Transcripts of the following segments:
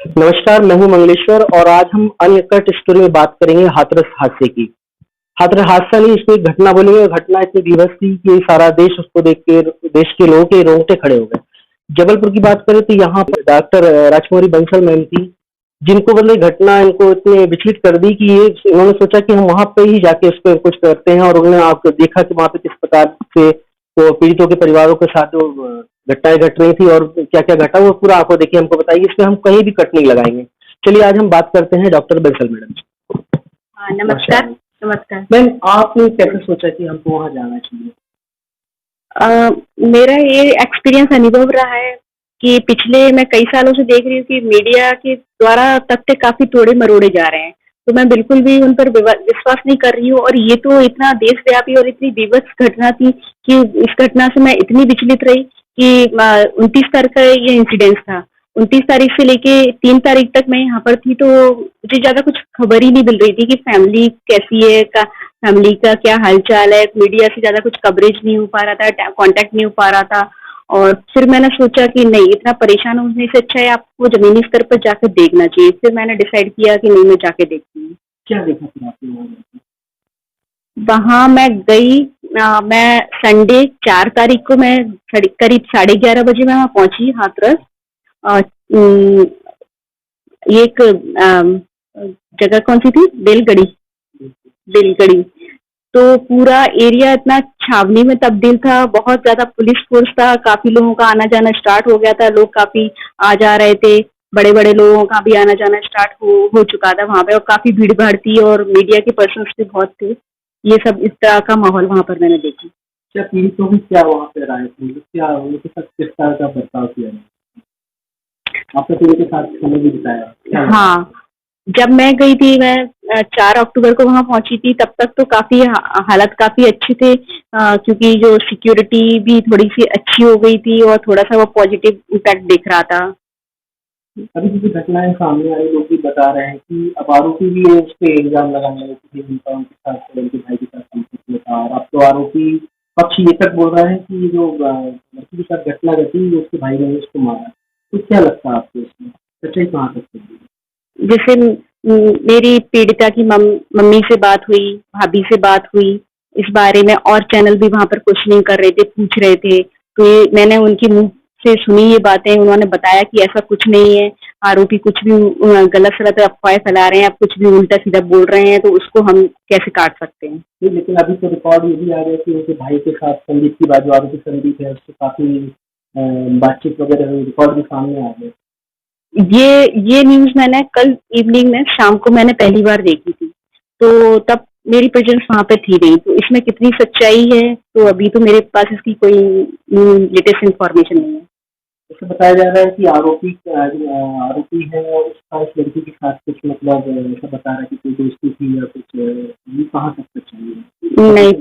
नमस्कार, मैं हूँ मंगलेश्वर और आज हम अनकट स्टोरी में बात करेंगे हाथरस हादसे की। हाथरस हादसा नहीं, इसको एक घटना बोलेंगे। घटना इतनी बीभत्स थी कि सारा देश उसको देख के देश के लोगों के रोंगटे खड़े हो गए। जबलपुर की बात करें तो यहाँ पर डॉक्टर राजकुमारी बंसल मैम थी, जिनको मतलब घटना इनको इतने विचलित कर दी कि ये इन्होंने सोचा कि हम वहाँ पे ही जाके उसको कुछ करते हैं, और उन्होंने आपको देखा कि वहाँ पे किस प्रकार से तो पीड़ितों के परिवारों के साथ जो घटनाएं घट रही थी और क्या-क्या घटा वो पूरा आपको देखिए हमको बताइए। इसमें हम कहीं भी कट नहीं लगाएँगे। चलिए आज हम बात करते हैं डॉक्टर बंसल मैडम से। हाँ, नमस्कार। नमस्कार। मैम, आपने कैसे सोचा कि हमको वहाँ जाना चाहिए? मेरा ये एक्सपीरियंस अनुभव रहा है कि पिछले मैं कई सालों से देख रही हूँ कि मीडिया के द्वारा तथ्य काफ़ी तोड़े-मरोड़े जा रहे हैं। तो मैं बिल्कुल भी उन पर विश्वास नहीं कर रही हूँ, और ये तो इतना देशव्यापी और इतनी बीभत्स घटना थी कि इस घटना से मैं इतनी विचलित रही कि 29 तारीख का ये इंसिडेंस था। 29 तारीख से लेके 3 तारीख तक मैं यहाँ पर थी, तो मुझे ज़्यादा कुछ खबर ही नहीं मिल रही थी कि फैमिली कैसी है, फैमिली का क्या हालचाल है। मीडिया से ज़्यादा कुछ कवरेज नहीं हो पा रहा था, कांटेक्ट नहीं हो पा रहा था। और फिर मैंने सोचा कि नहीं, इतना परेशान होने से अच्छा है आपको ज़मीनी स्तर पर जाकर देखना चाहिए। फिर मैंने डिसाइड किया कि नहीं, मैं जाके देखती हूँ। क्या देखा फिर आपने वहाँ जाके? वहाँ मैं गई, मैं संडे 4 तारीख को मैं करीब 11:30 बजे मैं वहाँ पहुँची हाथरस। अ, उम, ये एक जगह कौन-सी थी? बेलगड़ी। बेलगड़ी। तो पूरा एरिया इतना छावनी में तब्दील था, बहुत ज़्यादा पुलिस फ़ोर्स था, काफ़ी लोगों का आना-जाना स्टार्ट हो गया था, लोग काफ़ी आ जा रहे थे, बड़े-बड़े लोगों का भी आना-जाना स्टार्ट हो चुका था वहाँ पे, और काफ़ी भीड़-भाड़ थी और मीडिया के पर्सन्स भी बहुत थे। ये सब इस तरह का माहौल वहाँ पर मैंने देखा। क्या पीड़ितों की क्या वहाँ पे राय थी? मतलब क्या उनके साथ किस तरह का बर्ताव किया गया? आपने तो उनके साथ समय भी बिताया। क्या लगा? हाँ, जब मैं गई थी, मैं 4 अक्टूबर को वहाँ पहुँची थी, तब तक तो काफ़ी हालात काफ़ी अच्छे थे, क्योंकि जो सिक्योरिटी भी थोड़ी-सी अच्छी हो गई थी और थोड़ा-सा वो पॉजिटिव इम्पैक्ट दिख रहा था। अभी जो घटनाएं सामने आई, लोग भी बता रहे हैं कि अब आरोपी भी है उस पे इल्जाम लगाने लगे कि उनका उनके साथ उनके भाई के साथ संपर्क था, और अब तो आरोपी पक्ष ये तक बोल रहा है कि जो लड़की के साथ घटना घटी वो उसके भाई ने उसको मारा। तो क्या लगता है आपको इसमें सच्चाई कहाँ तक है? जैसे मेरी पीड़िता की मम्मी से बात हुई, भाभी से बात हुई इस बारे में, और चैनल भी वहाँ पर क्वेश्चनिंग कर रहे थे, पूछ रहे थे। तो ये मैंने उनके मुँह से सुनी ये बातें, उन्होंने बताया कि ऐसा कुछ नहीं है, आरोपी कुछ भी गलत-सलत अफ़वाहें फैला रहे हैं, आप कुछ भी उल्टा-सीधा बोल रहे हैं, तो उसको हम कैसे काट सकते हैं। नहीं, लेकिन अभी तो रिकॉर्ड ये भी आ गया कि उनके भाई के साथ संदीप की बात, जो आरोपी संदीप है उससे काफ़ी बातचीत वगैरह हुई, रिकॉर्ड भी सामने आ गया। ये न्यूज़ मैंने कल इवनिंग में, शाम को मैंने पहली बार देखी थी। तो तब मेरी प्रेज़ेंस वहाँ पे थी नहीं, तो इसमें कितनी सच्चाई है, तो अभी तो मेरे पास इसकी कोई लेटेस्ट इन्फॉर्मेशन नहीं है। ऐसा बताया जा रहा है कि आरोपी है और उसका इस लड़की के साथ कुछ मतलब ऐसा बता रहा है कि कोई दोस्ती थी या कुछ, ये कहाँ तक सच्चाई है? नहीं,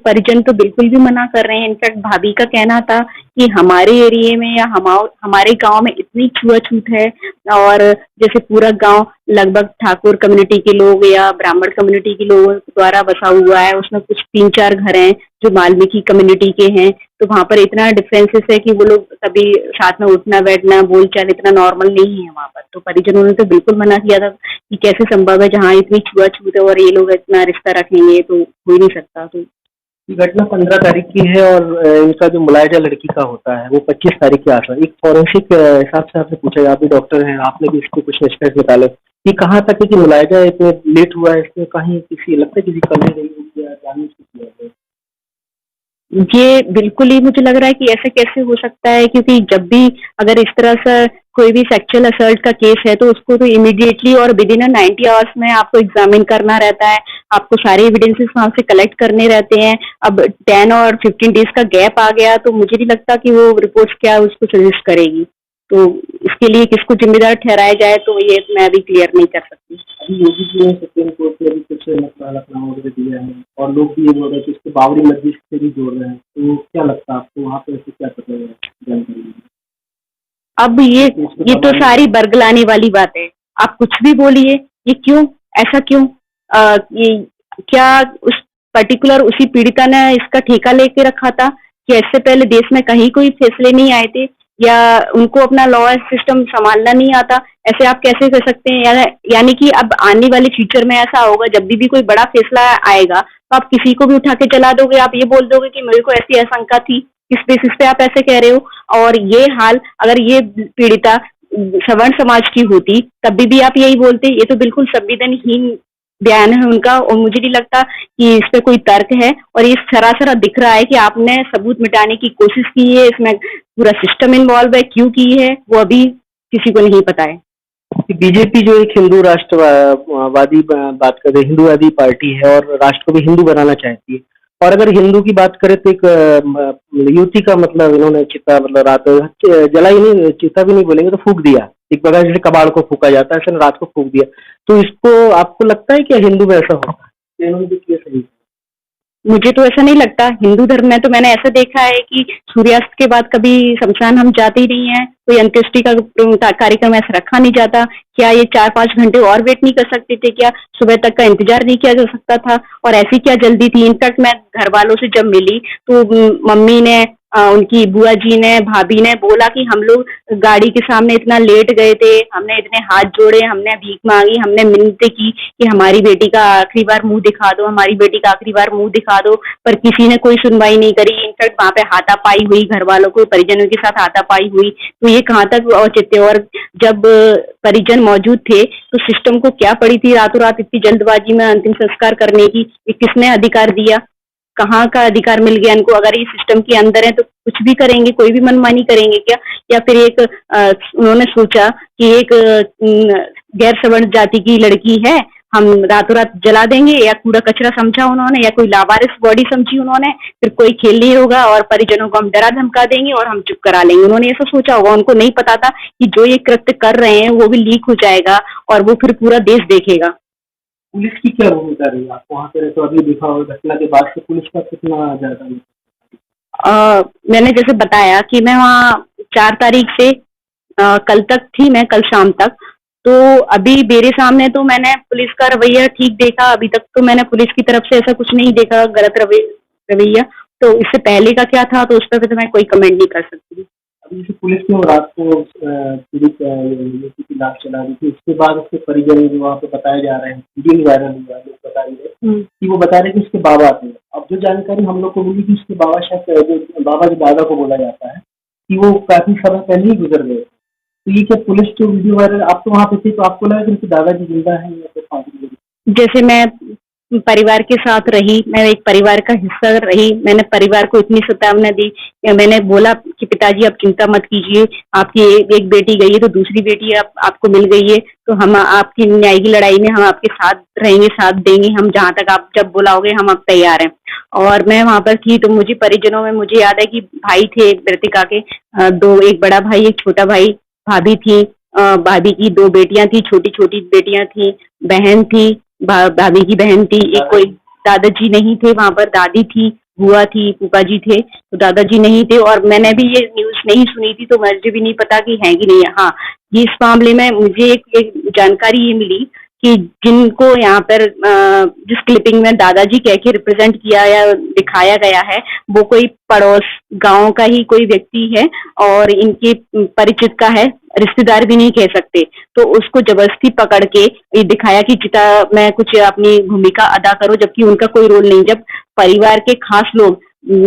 परिजन तो बिल्कुल भी मना कर रहे हैं। इनफैक्ट भाभी का कहना था कि हमारे एरिया में या हमारे गाँव में इतनी छुआ-छूत है, और जैसे पूरा गाँव लगभग ठाकुर कम्युनिटी के लोग या ब्राह्मण कम्युनिटी के लोगों द्वारा बसा हुआ है। उसमें कुछ 3-4 घर हैं जो वाल्मीकि कम्युनिटी के हैं, तो वहाँ पर इतना डिफरेंसेस है कि वो लोग सभी साथ में उठना-बैठना, बोलचाल इतना नॉर्मल नहीं है वहाँ पर। तो परिजनों ने तो बिल्कुल मना किया था कि कैसे संभव है जहाँ इतनी छुआ-छूत है और ये लोग इतना रिश्ता रखेंगे, तो हो ही नहीं सकता। तो ये घटना 15 तारीख की है और इनका जो मुलायजा लड़की का होता है वो 25 तारीख के आसपास। एक फॉरेंसिक हिसाब से आपसे पूछा, आप भी डॉक्टर हैं, आपने भी इसके कुछ निष्कर्ष निकाले कि कहाँ तक है कि मुलायजा इतने लेट हुआ है, इसमें कहीं किसी लगता है किसी कमी रही होगी या जानबूझ के किया गया? ये बिल्कुल ही मुझे लग रहा है कि ऐसा कैसे हो सकता है, क्योंकि जब भी अगर इस तरह से कोई भी सेक्सुअल असल्ट का केस है, तो उसको तो इमीडिएटली और विदिन 90 आवर्स में आपको एग्जामिन करना रहता है, आपको सारे एविडेंसेस वहाँ से कलेक्ट करने रहते हैं। अब 10 और 15 डेज का गैप आ गया, तो मुझे नहीं लगता कि वो रिपोर्ट्स क्या उसको सजेस्ट करेगी। तो इसके लिए किसको जिम्मेदार ठहराया जाए, तो ये मैं अभी क्लियर नहीं कर सकती। अभी योगी जी ने सुप्रीम कोर्ट में भी कुछ मतलब हलफनामा वगैरह दिया है और लोग भी ये बोल रहे हैं कि इसको बाबरी मस्जिद से भी जोड़ रहे हैं। तो क्या लगता है आपको वहाँ पे ऐसे क्या पता है जानकारी है? अब ये तो सारी बरगलाने वाली बात है। आप कुछ भी बोलिए, ये क्यों? ऐसा क्यों? ये क्या उस पर्टिकुलर उसी पीड़िता ने इसका ठेका लेके रखा था कि इससे पहले देश में कहीं कोई फैसले नहीं आए थे? या उनको अपना लॉ सिस्टम संभालना नहीं आता, ऐसे आप कैसे कर सकते हैं? यानी कि अब आने वाले फ्यूचर में ऐसा होगा, जब भी कोई बड़ा फैसला आएगा तो आप किसी को भी उठा के चला दोगे, आप ये बोल दोगे कि मेरे को ऐसी आशंका थी, किस बेसिस पे आप ऐसे कह रहे हो? और ये हाल अगर ये पीड़िता सवर्ण समाज की होती तब भी आप यही बोलते। ये तो बिल्कुल संवेदनहीन बयान है उनका, और मुझे नहीं लगता कि इस पे कोई तर्क है, और ये सरासर दिख रहा है कि आपने सबूत मिटाने की कोशिश की है, इसमें पूरा सिस्टम इन्वॉल्व है, क्यों की है वो अभी किसी को नहीं पता है। बीजेपी जो एक हिंदू राष्ट्रवादी बात कर रहे हिंदूवादी पार्टी है और राष्ट्र को भी हिंदू बनाना चाहती है, और अगर हिंदू की बात करें तो एक युवती का मतलब इन्होंने चिता मतलब रात जलाई नहीं, चिता भी नहीं बोलेंगे तो फूक दिया, एक प्रकार जैसे कबाड़ को फूका जाता है ऐसे रात को फूक दिया। तो इसको आपको लगता है कि हिंदू में ऐसा होता है? तो इन्होंने जो किया सही है? मुझे तो ऐसा नहीं लगता। हिंदू धर्म में तो मैंने ऐसा देखा है कि सूर्यास्त के बाद कभी शमशान हम जाते ही नहीं है, कोई अंत्येष्टि का कार्यक्रम ऐसा रखा नहीं जाता। क्या ये 4-5 घंटे और वेट नहीं कर सकते थे क्या? सुबह तक का इंतजार नहीं किया जा सकता था? और ऐसी क्या जल्दी थी? इनफैक्ट मैं घर वालों से जब मिली तो मम्मी ने उनकी बुआ जी ने, भाभी ने बोला कि हम लोग गाड़ी के सामने इतना लेट गए थे, हमने इतने हाथ जोड़े, हमने भीख मांगी, हमने मिन्नतें की कि हमारी बेटी का आखिरी बार मुंह दिखा दो, हमारी बेटी का आखिरी बार मुंह दिखा दो, पर किसी ने कोई सुनवाई नहीं करी। इनफैक्ट वहां पे हाथापाई हुई, घर वालों को परिजनों के साथ हाथापाई हुई। तो ये कहाँ तक औचित्य? और जब परिजन मौजूद थे तो सिस्टम को क्या पड़ी थी रातों रात इतनी जल्दबाजी में अंतिम संस्कार करने की? ये किसने अधिकार दिया? कहाँ का अधिकार मिल गया इनको? अगर ये सिस्टम के अंदर है तो कुछ भी करेंगे, कोई भी मनमानी करेंगे क्या? या फिर एक उन्होंने सोचा कि एक गैर सवर्ण जाति की लड़की है, हम रातों रात जला देंगे, या कूड़ा कचरा समझा उन्होंने, या कोई लावारिस बॉडी समझी उन्होंने, फिर कोई खेल नहीं होगा और परिजनों को हम डरा धमका देंगे और हम चुप करा लेंगे। उन्होंने ऐसा सोचा होगा, उनको नहीं पता था कि जो ये कृत्य कर रहे हैं वो भी लीक हो जाएगा और वो फिर पूरा देश देखेगा। पुलिस की क्या भूमिका रही? आप वहाँ पे रहे तो अभी देखा होगा घटना के बाद से पुलिस का कितना ज्यादा मैंने जैसे बताया कि मैं वहाँ 4 तारीख से कल तक थी, मैं कल शाम तक। तो अभी मेरे सामने तो मैंने पुलिस का रवैया ठीक देखा, अभी तक तो मैंने पुलिस की तरफ से ऐसा कुछ नहीं देखा गलत रवैया। तो इससे पहले का क्या था तो उस पर तो मैं कोई कमेंट नहीं कर सकती। अभी जैसे पुलिस ने रात को पीड़ित युवती की लाश चला दी थी, उसके बाद उसके परिजन जो वहाँ पे बताए जा रहे हैं, वीडियो भी वायरल हुआ है, लोग बता रहे हैं कि वो बता रहे हैं कि उसके बाबा थे। अब जो जानकारी हम लोग को मिली कि उसके बाबा शायद जो बाबा के दादा को बोला जाता है कि वो काफी समय पहले ही गुजर गए। तो ये क्या पुलिस जो वीडियो वायरल, आप तो वहाँ पे थे तो आपको लगा कि उनके दादाजी जिंदा है या फिर फादर? जैसे मैं परिवार के साथ रही, मैं एक परिवार का हिस्सा रही, मैंने परिवार को इतनी सतावना दी, मैंने बोला कि पिताजी आप चिंता मत कीजिए, आपकी एक बेटी गई है तो दूसरी बेटी आपको मिल गई है, तो हम आपकी न्याय की लड़ाई में हम आपके साथ रहेंगे, साथ देंगे, हम जहाँ तक आप जब बुलाओगे हम अब तैयार हैं। और मैं वहां पर थी तो मुझे परिजनों में मुझे याद है कि भाई थे मृतिका के, दो, एक बड़ा भाई एक छोटा भाई, भाभी थी, भाभी की 2 बेटियां थी, छोटी छोटी बेटियां थी, बहन थी, भाभी की बहन थी, एक कोई दादाजी नहीं थे वहां पर, दादी थी, बुआ थी, फूफा जी थे, तो दादाजी नहीं थे। और मैंने भी ये न्यूज नहीं सुनी थी तो मुझे भी नहीं पता कि है कि नहीं है। हाँ, इस मामले में मुझे एक जानकारी ये मिली कि जिनको यहाँ पर जिस क्लिपिंग में दादाजी कह के रिप्रेजेंट किया या दिखाया गया है वो कोई पड़ोस गांव का ही कोई व्यक्ति है और इनके परिचित का है, रिश्तेदार भी नहीं कह सकते। तो उसको जबरदस्ती पकड़ के ये दिखाया कि चिता में कुछ अपनी भूमिका अदा करो, जबकि उनका कोई रोल नहीं। जब परिवार के खास लोग,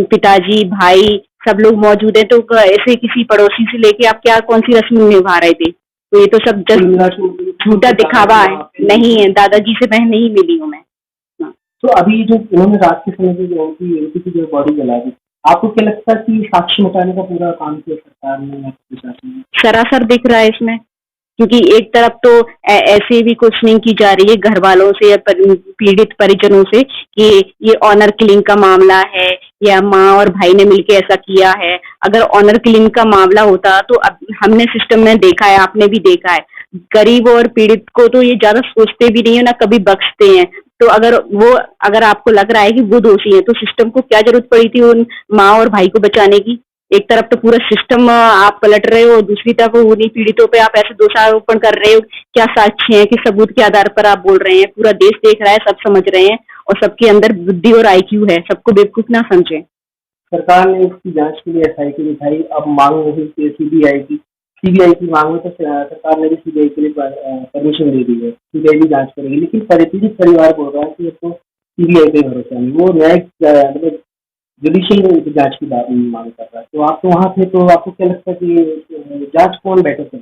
पिताजी, भाई, सब लोग मौजूद है तो ऐसे किसी पड़ोसी से लेके आप क्या कौन सी रस्म निभा रहे थे? तो ये तो सब जस्ट झूठा दिखावा है, नहीं है। दादाजी से मैं नहीं मिली हूँ मैं। तो अभी जो उन्होंने रात के समय जो उनकी युवती की जो बॉडी जला दी, आपको क्या लगता है कि साक्ष्य मिटाने का पूरा काम किया सरकार ने या प्रशासन ने? सरासर दिख रहा है इसमें, क्योंकि एक तरफ तो ऐसे भी क्वेश्चनिंग की जा रही है घर वालों से या पीड़ित परिजनों से कि ये ऑनर किलिंग का मामला है या माँ और भाई ने मिलकर ऐसा किया है। अगर ऑनर किलिंग का मामला होता तो अब हमने सिस्टम में देखा है, आपने भी देखा है, गरीब और पीड़ित को तो ये ज्यादा सोचते भी नहीं है, ना कभी बख्शते हैं। तो अगर आपको लग रहा है कि वो दोषी है तो सिस्टम को क्या जरूरत पड़ी थी उन माँ और भाई को बचाने की? एक तरफ तो पूरा सिस्टम आप पलट रहे हो, दूसरी तरफ उन्हीं पीड़ितों पे आप ऐसे दोषारोपण कर रहे हो। क्या साक्ष्य है, कि सबूत के आधार पर आप बोल रहे हैं? पूरा देश देख रहा है, सब समझ रहे हैं और सबके अंदर बुद्धि और आईक्यू है, सबको बेवकूफ ना समझे। सरकार ने इसकी जांच के लिए एसआईटी बिठाई, अब मांग हो रही है सीबीआई की मांग में तो सरकार ने भी सीबीआई के लिए परमिशन दे दी है, सीबीआई भी जांच करेगी। लेकिन पीड़ित परिवार बोल रहा है कि अब तो सीबीआई पे भरोसा नहीं, वो न्यायिक मतलब जुडिशियल जांच की बात मांग कर रहा है। तो आप तो वहाँ थे, तो आपको क्या लगता है कि जांच कौन बेटर करे?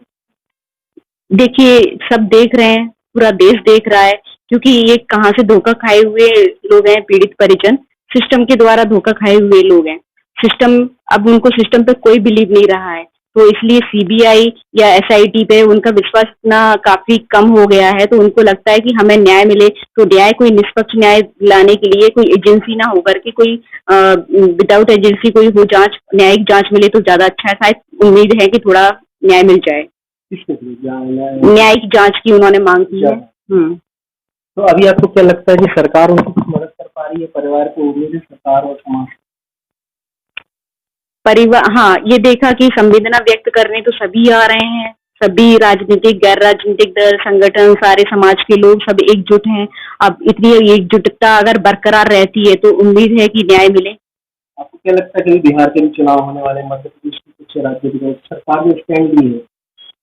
देखिए, सब देख रहे हैं, पूरा देश देख रहा है, क्योंकि ये कहाँ से धोखा खाए हुए लोग हैं, पीड़ित परिजन सिस्टम के द्वारा धोखा खाए हुए लोग हैं। सिस्टम, अब उनको सिस्टम पे कोई बिलीव नहीं रहा है, तो इसलिए सीबीआई या एसआईटी पे उनका विश्वास इतना काफी कम हो गया है। तो उनको लगता है कि हमें न्याय मिले, तो न्याय कोई निष्पक्ष न्याय दिलाने के लिए कोई एजेंसी ना होकर के कोई विदाउट एजेंसी कोई हो जांच, न्यायिक जांच मिले तो ज्यादा अच्छा है। शायद उम्मीद है कि थोड़ा न्याय मिल जाए। न्यायिक जांच की उन्होंने मांग की है। तो अभी आपको क्या लगता है कि सरकार उनकी कुछ मदद कर पा रही है? परिवार को उम्मीद है सरकार और समाज परिवार, हाँ, ये देखा कि संवेदना व्यक्त करने तो सभी आ रहे हैं, सभी राजनीतिक गैर राजनीतिक दल संगठन सारे समाज के लोग सब एकजुट हैं। अब इतनी एकजुटता अगर बरकरार रहती है तो उम्मीद है कि न्याय मिले। आपको क्या लगता है कि बिहार के भी चुनाव होने वाले, मध्य प्रदेश के कुछ राज्यों के सरकार जो स्टैंड ली है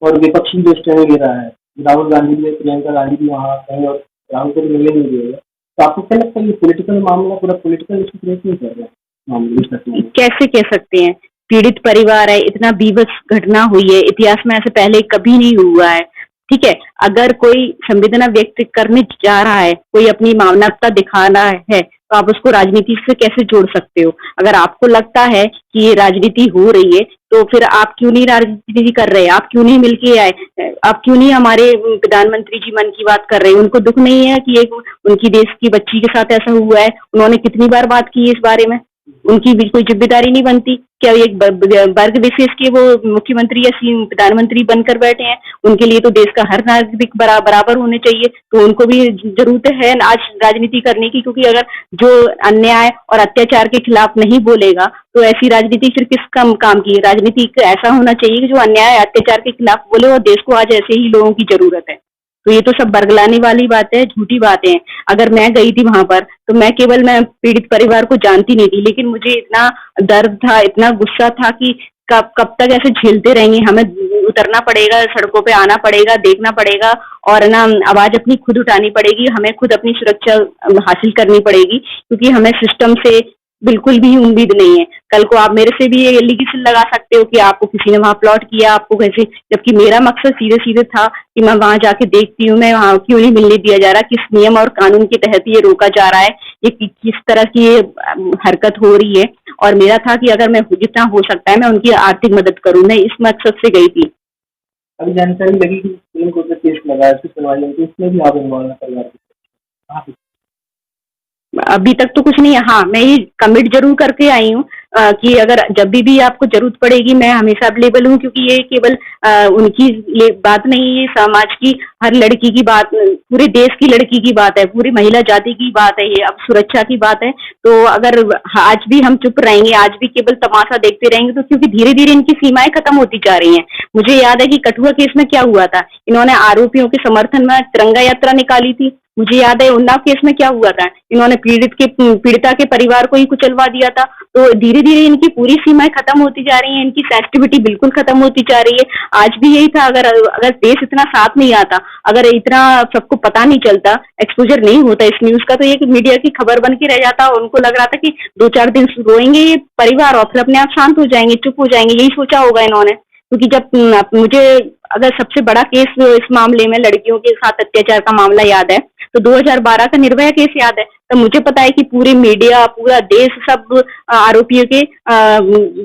और विपक्षी जो स्टैंड ले रहा है, राहुल गांधी भी, प्रियंका गांधी भी वहाँ कहीं और राहुल को भी मिलने नहीं दिएगा, तो आपको क्या लगता है ये पॉलिटिकल मामला पूरा पॉलिटिकल इसको क्रिएट नहीं कर रहा है मामले? कैसे कह सकते हैं? पीड़ित परिवार है, इतना बीभत्स घटना हुई है, इतिहास में ऐसे पहले कभी नहीं हुआ है। ठीक है, अगर कोई संवेदना व्यक्त करने जा रहा है, कोई अपनी मानवता दिखाना है, तो आप उसको राजनीति से कैसे जोड़ सकते हो? अगर आपको लगता है कि ये राजनीति हो रही है, तो फिर आप क्यों नहीं राजनीति कर रहे? आप क्यों नहीं मिलके आए? आप क्यों नहीं हमारे प्रधानमंत्री जी मन की बात कर रहे हैं? उनको दुख नहीं है कि एक उनकी देश की बच्ची के साथ ऐसा हुआ है? उन्होंने कितनी बार बात की है इस बारे में? उनकी भी कोई जिम्मेदारी नहीं बनती क्या? एक वर्ग विशेष के वो मुख्यमंत्री या प्रधानमंत्री बनकर बैठे हैं, उनके लिए तो देश का हर नागरिक बराबर होने चाहिए। तो उनको भी जरूरत है आज राजनीति करने की, क्योंकि अगर जो अन्याय और अत्याचार के खिलाफ नहीं बोलेगा तो ऐसी राजनीति फिर किस काम की? राजनीति ऐसा होना चाहिए कि जो अन्याय अत्याचार के खिलाफ बोले, और देश को आज ऐसे ही लोगों की जरूरत है। तो ये तो सब बरगलाने वाली बात है, झूठी बातें हैं। अगर मैं गई थी वहां पर तो मैं पीड़ित परिवार को जानती नहीं थी, लेकिन मुझे इतना दर्द था, इतना गुस्सा था कि कब तक ऐसे झेलते रहेंगे? हमें उतरना पड़ेगा, सड़कों पे आना पड़ेगा, देखना पड़ेगा और ना आवाज अपनी खुद उठानी पड़ेगी। हमें खुद अपनी सुरक्षा हासिल करनी पड़ेगी, क्योंकि हमें सिस्टम से बिल्कुल भी उम्मीद नहीं है। कल को आप मेरे से भी ये एलिगेशन लगा सकते हो कि आपको किसी ने वहां प्लॉट किया, आपको कैसे, जबकि मेरा मकसद सीधे सीधे था कि मैं वहां जाके देखती हूँ, मैं वहां क्यों नहीं मिलने दिया जा रहा, किस नियम और कानून के तहत ये रोका जा रहा है, ये किस तरह की ये हरकत हो रही है। और मेरा था कि अगर मैं जितना हो सकता है मैं उनकी आर्थिक मदद करूँ, मैं इस मकसद से गई थी। अभी जानकारी लगी कि सुप्रीम कोर्ट में केस लगा है, उसकी सुनवाई होगी, इसमें भी आप इन्वॉल्व परिवार अभी तक तो कुछ नहीं है। हाँ, मैं ये कमिट जरूर करके आई हूँ कि अगर जब भी आपको जरूरत पड़ेगी मैं हमेशा अवेलेबल हूँ, क्योंकि ये केवल उनकी बात नहीं, ये समाज की हर लड़की की बात, पूरे देश की लड़की की बात है, पूरी महिला जाति की बात है, ये अब सुरक्षा की बात है। तो अगर आज भी हम चुप रहेंगे, आज भी केवल तमाशा देखते रहेंगे, तो क्योंकि धीरे धीरे इनकी सीमाएं खत्म होती जा रही हैं। मुझे याद है कि कठुआ केस में क्या हुआ था, इन्होंने आरोपियों के समर्थन में तिरंगा यात्रा निकाली थी। मुझे याद है उन्नाव केस में क्या हुआ था, इन्होंने पीड़िता के परिवार को ही कुचलवा दिया था। तो धीरे धीरे इनकी पूरी सीमाएं खत्म होती जा रही हैं, इनकी सेंसिटिविटी बिल्कुल खत्म होती जा रही है। आज भी यही था, अगर देश इतना साथ नहीं आता, अगर इतना सबको पता नहीं चलता, एक्सपोजर नहीं होता इस न्यूज का, तो ये मीडिया की खबर बन के रह जाता। और उनको लग रहा था कि 2-4 दिन रोएंगे ये परिवार और फिर अपने आप शांत हो जाएंगे, चुप हो जाएंगे, यही सोचा होगा इन्होंने। क्योंकि जब मुझे अगर सबसे बड़ा केस इस मामले में लड़कियों के साथ अत्याचार का मामला याद है तो 2012 का निर्भया केस याद है। तो मुझे पता है कि पूरी मीडिया, पूरा देश सब आरोपियों के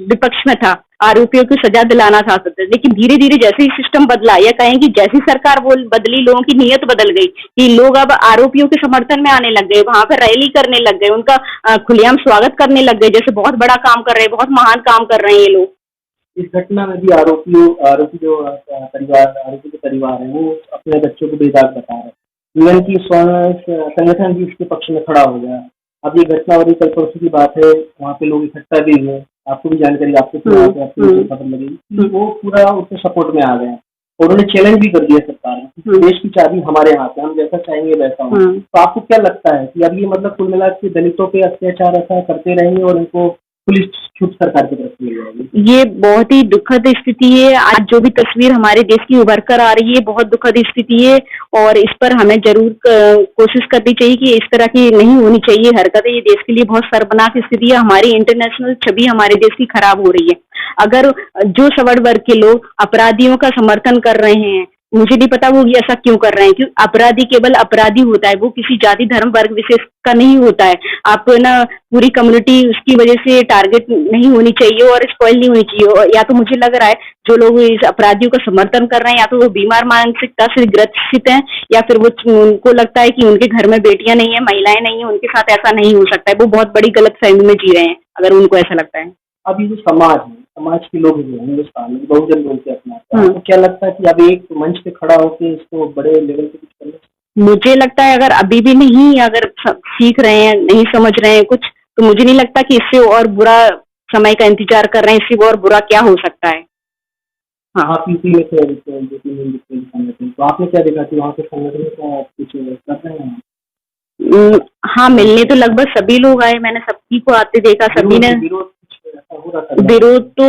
विपक्ष में था, आरोपियों को सजा दिलाना था। लेकिन धीरे धीरे जैसे ही सिस्टम बदला, या कहें कि जैसी सरकार बदली, लोगों की नीयत बदल गई कि लोग अब आरोपियों के समर्थन में आने लग गए, वहां पर रैली करने लग गए, उनका खुलेआम स्वागत करने लग गए, जैसे बहुत बड़ा काम कर रहे हैं, बहुत महान काम कर रहे हैं ये लोग। इस घटना में भी आरोपी जो आरोपी के परिवार है, वो अपने बच्चों को बेदाग बता रहे हैं। यूएन की संगठन भी इसके पक्ष में खड़ा हो गया। अब ये घटना और कल परसों की बात है, वहाँ पे लोग इकट्ठा भी हुए, आपको भी जानकारी, आपको खबर लगी, वो पूरा उसके सपोर्ट में आ गए और उन्होंने चैलेंज भी कर दिया सरकार ने, देश की चाबी हमारे हाथ है, हम जैसा चाहेंगे वैसा हो। तो आपको क्या लगता है कि अब ये मतलब कुल मिला के दलितों पे अत्याचार ऐसा करते रहेंगे और इनको पुलिस छूट सरकार की तरफ से मिल जाएगी। ये बहुत ही दुखद स्थिति है। आज जो भी तस्वीर हमारे देश की उभर कर आ रही है, बहुत दुखद स्थिति है और इस पर हमें ज़रूर कोशिश करनी चाहिए कि इस तरह की नहीं होनी चाहिए हरकतें। ये देश के लिए बहुत शर्मनाक स्थिति है। हमारी इंटरनेशनल छवि हमारे देश की खराब हो रही है। अगर जो सवर्ण वर्ग के लोग अपराधियों का समर्थन कर रहे हैं, मुझे नहीं पता वो ऐसा क्यों कर रहे हैं, क्यों अपराधी केवल अपराधी होता है, वो किसी जाति धर्म वर्ग विशेष का नहीं होता है। आप ना पूरी कम्युनिटी उसकी वजह से टारगेट नहीं होनी चाहिए और स्पॉइल नहीं होनी चाहिए। और या तो मुझे लग रहा है जो लोग इस अपराधियों का समर्थन कर रहे हैं या तो वो बीमार मानसिकता से ग्रसित हैं या फिर वो उनको लगता है कि उनके घर में बेटियां नहीं है, महिलाएं नहीं है, उनके साथ ऐसा नहीं हो सकता है। वो बहुत बड़ी गलत फहमी में जी रहे हैं अगर उनको ऐसा लगता है। अब ये जो समाज है, समाज के लोग जो हैं हिंदुस्तान में बहुजन लोग के अपनाते हैं, आपको क्या लगता है कि अब एक मंच पे खड़ा होकर इसको बड़े लेवल पे कुछ करना चाहिए? मुझे लगता है अगर अभी भी नहीं अगर सीख रहे हैं, नहीं समझ रहे हैं कुछ, तो मुझे नहीं लगता कि इससे और बुरा समय का इंतजार कर रहे हैं, इससे और बुरा क्या हो सकता है। हाँ, आप यूपी में थे, संगठन, तो आपने क्या देखा कि वहाँ के संगठन का कुछ कर रहे हैं? हाँ, मिलने तो लगभग सभी लोग आए, मैंने सबकी को आते देखा, सभी ने विरोध कुछ ऐसा हो रहा था? विरोध तो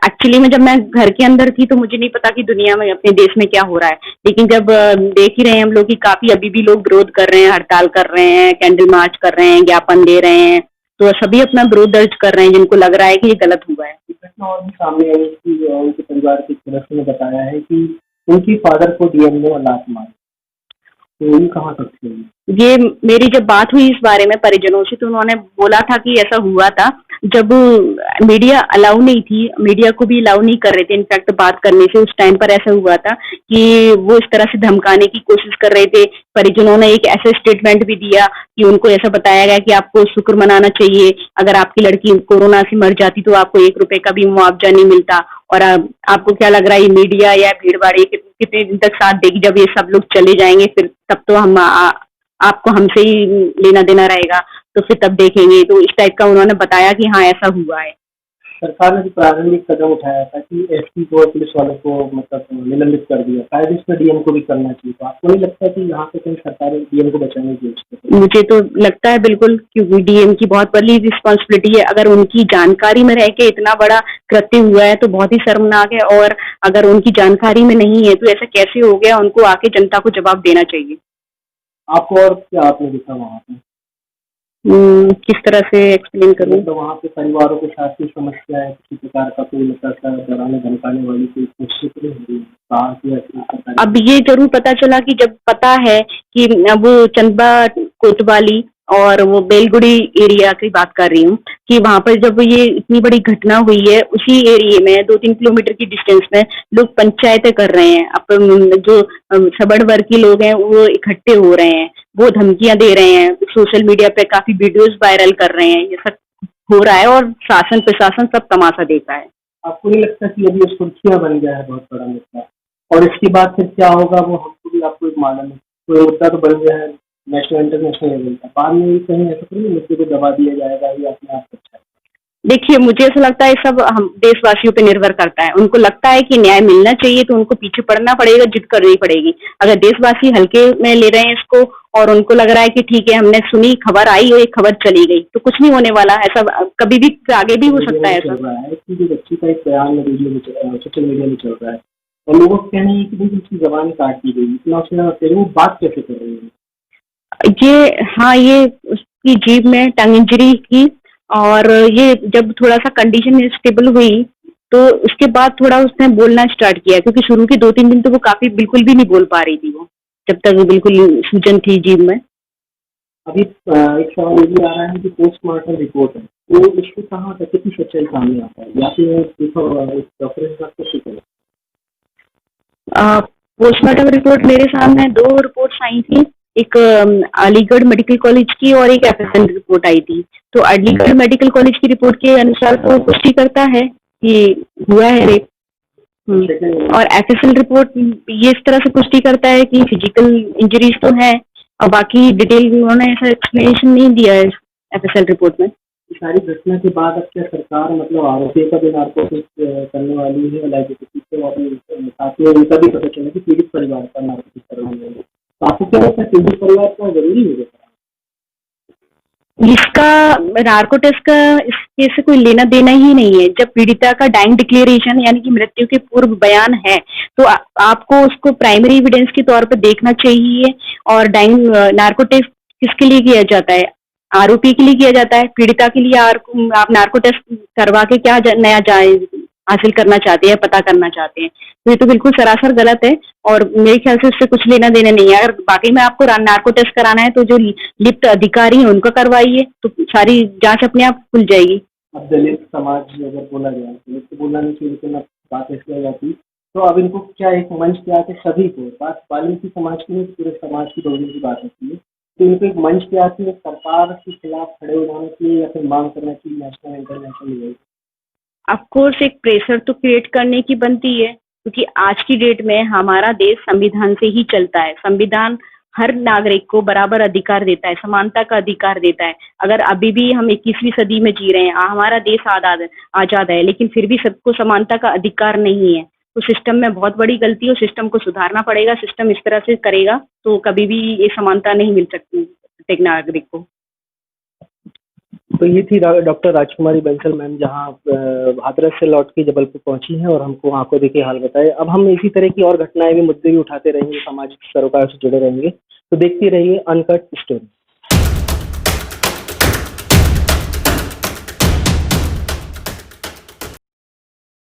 एक्चुअली में जब मैं घर के अंदर थी तो मुझे नहीं पता कि दुनिया में अपने देश में क्या हो रहा है, लेकिन जब देख ही रहे हैं हम लोग कि काफी अभी भी लोग विरोध कर रहे हैं, हड़ताल कर रहे हैं, कैंडल मार्च कर रहे हैं, ज्ञापन दे रहे हैं, तो सभी अपना विरोध दर्ज कर रहे हैं जिनको लग रहा है कि ये गलत हुआ है। घटना और भी सामने आई कि उनके परिवार की तरफ से बताया है कि उनकी फादर को डीएम ने लात मारी, तो ये कहाँ तक सही है? ये मेरी जब बात हुई इस बारे में परिजनों से तो उन्होंने बोला था कि ऐसा हुआ था जब मीडिया अलाउ नहीं थी, मीडिया को भी अलाउ नहीं कर रहे थे इनफैक्ट बात करने से। उस टाइम पर ऐसा हुआ था कि वो इस तरह से धमकाने की कोशिश कर रहे थे। परिजनों ने एक ऐसा स्टेटमेंट भी दिया कि उनको ऐसा बताया गया कि आपको शुक्र मनाना चाहिए, अगर आपकी लड़की कोरोना से मर जाती तो आपको 1 रुपए का भी मुआवजा नहीं मिलता। और आपको क्या लग रहा है मीडिया या भीड़ भाड़ कितने दिन तक साथ देगी, जब ये सब लोग चले जाएंगे फिर तब तो हम आपको हमसे ही लेना देना रहेगा, तो फिर तब देखेंगे। तो इस टाइप का उन्होंने बताया कि हाँ ऐसा हुआ है। सरकार ने जो प्रारंभिक कदम उठाया था कि एसपी को और पुलिस वालों को मतलब निलंबित कर दिया, शायद इस पर डीएम को भी करना चाहिए, तो आपको नहीं लगता कि यहाँ पे कहीं सरकार डीएम को बचाने की कोशिश कर रही है? मुझे तो लगता है बिल्कुल, क्योंकि डीएम की बहुत बड़ी रिस्पॉन्सिबिलिटी है। अगर उनकी जानकारी में रह के इतना बड़ा कृत्य हुआ है तो बहुत ही शर्मनाक है, और अगर उनकी जानकारी में नहीं है तो ऐसा कैसे हो गया, उनको आके जनता को जवाब देना चाहिए। आपको और क्या आपने देखा वहाँ पे? किस तरह से एक्सप्लेन करूँ? मतलब वहाँ पे परिवारों के साथ की समस्या है, किसी प्रकार का कोई नशा डराने धमकाने वाली कोई कोशिश नहीं हो रही है? कहाँ की ऐसी सरकार? अब ये जरूर पता चला कि जब पता है कि वो चंदबा कोतवाली और वो बेलगुड़ी एरिया की बात कर रही हूँ कि वहां पर जब ये इतनी बड़ी घटना हुई है, उसी एरिया में 2-3 किलोमीटर की डिस्टेंस में लोग पंचायतें कर रहे हैं। अब जो सवर्ण वर्ग के लोग हैं वो इकट्ठे हो रहे हैं, वो धमकियां दे रहे हैं, सोशल मीडिया पे काफी वीडियोस वायरल कर रहे हैं, ये सब हो रहा है और शासन प्रशासन सब तमाशा देख रहा है। आपको नहीं लगता कि अभी सुर्खियां बन गया है बहुत बड़ा मुद्दा, और इसके बाद फिर क्या होगा वो हमको भी आपको भी मालूम है? कोई मुद्दा तो बन गया है नेशनल इंटरनेशनल लेवल का, बाद में भी कहीं ऐसा थोड़ी मुद्दे को दबा दिया जाएगा, ये अपने आप अच्छा है। देखिए, मुझे ऐसा लगता है सब हम देशवासियों पे निर्भर करता है। उनको लगता है कि न्याय मिलना चाहिए तो उनको पीछे पड़ना पड़ेगा, जिद करनी पड़ेगी। अगर देशवासी हल्के में ले रहे हैं इसको और उनको लग रहा है कि ठीक है हमने सुनी, खबर आई और एक खबर चली गई, तो कुछ नहीं होने वाला। ऐसा कभी भी आगे भी हो सकता है। ऐसा चल रहा है कि जो बच्ची का एक बयान में वीडियो में सोशल मीडिया में चल रहा है और लोगों का कहना है कि भाई उसकी जबान काट दी गई, इतना उसने फिर वो बात कैसे कर रही है? ये उसकी जीभ में टंग इंजरी की, और ये जब थोड़ा सा कंडीशन स्टेबल हुई तो उसके बाद थोड़ा उसने बोलना स्टार्ट किया, क्योंकि शुरू के 2-3 दिन तो वो काफी बिल्कुल भी नहीं बोल पा रही थी, वो जब तक बिल्कुल सूजन थी जीभ में। अभी एक सवाल ये भी आ रहा है कि पोस्टमार्टम रिपोर्ट है, तो इसको कहाँ तक कितनी सच्चाई सामने आता है, या फिर डॉक्टर के साथ कैसे करें? पोस्टमार्टम रिपोर्ट मेरे सामने 2 रिपोर्ट्स आई थी, एक अलीगढ़ मेडिकल कॉलेज की और एक एफएसएल रिपोर्ट आई थी। तो अलीगढ़ मेडिकल कॉलेज की रिपोर्ट के अनुसार तो पुष्टि करता है कि हुआ है रेप, और एफएसएल रिपोर्ट ये इस तरह से पुष्टि करता है कि फिजिकल इंजरीज तो है, और बाकी डिटेल उन्होंने ऐसा एक्सप्लेनेशन नहीं दिया है एफएसएल रिपोर्ट में। सारी घटना के बाद अब क्या सरकार मतलब आरोपी का भी नार्कोटिक करने वाली है, लाइबिलिटी से, और साथ में उनका भी पता चला कि पीड़ित परिवार का नार्कोटिक करने वाली है, तो आपको क्या लगता है पीड़ित परिवार को जरूरी हो गया? इसका नार्को टेस्ट का इस केस से कोई लेना देना ही नहीं है। जब पीड़िता का डाइंग डिक्लेरेशन यानी कि मृत्यु के पूर्व बयान है तो आपको उसको प्राइमरी एविडेंस के तौर पर देखना चाहिए। और डाइंग नार्को टेस्ट किसके लिए किया जाता है? आरोपी के लिए किया जाता है। पीड़िता के लिए आप नार्को टेस्ट करवा के क्या नया हासिल करना चाहते हैं, पता करना चाहते हैं? तो ये तो बिल्कुल सरासर गलत है और मेरे ख्याल से उससे कुछ लेना देना नहीं है। अगर बाकी में आपको नार्को टेस्ट कराना है तो जो लिप्त अधिकारी हैं उनको करवाइए, तो सारी जांच अपने आप खुल जाएगी। अब दलित समाज अगर बोला गया, दलित तो बोलना नहीं चाहिए, लेकिन अब बात ऐसी आ जाती, तो अब इनको क्या एक मंच पे आके सभी को, बात वाल्मीकि समाज की नहीं, पूरे समाज की दोगली की बात होती है, तो इनको एक मंच पे आके सरकार के खिलाफ खड़े हो जाना चाहिए या फिर मांग करना चाहिए national international level. Of course एक प्रेशर तो क्रिएट करने की बनती है, क्योंकि आज की डेट में हमारा देश संविधान से ही चलता है। संविधान हर नागरिक को बराबर अधिकार देता है, समानता का अधिकार देता है। अगर अभी भी हम 21वीं सदी में जी रहे हैं, हमारा देश आजाद है, लेकिन फिर भी सबको समानता का अधिकार नहीं है, तो सिस्टम में बहुत बड़ी गलती है और सिस्टम को सुधारना पड़ेगा। सिस्टम इस तरह से करेगा तो कभी भी ये समानता नहीं मिल सकती प्रत्येक नागरिक को। तो ये थी डॉक्टर राजकुमारी बंसल मैम, जहाँ हाथरस से लौट के जबलपुर पहुंची हैं और हमको आंखों देखे हाल बताए। अब हम इसी तरह की और घटनाएं भी, मुद्दे भी उठाते रहेंगे, सामाजिक सरोकार से जुड़े रहेंगे, तो देखते रहिए अनकट स्टोरी।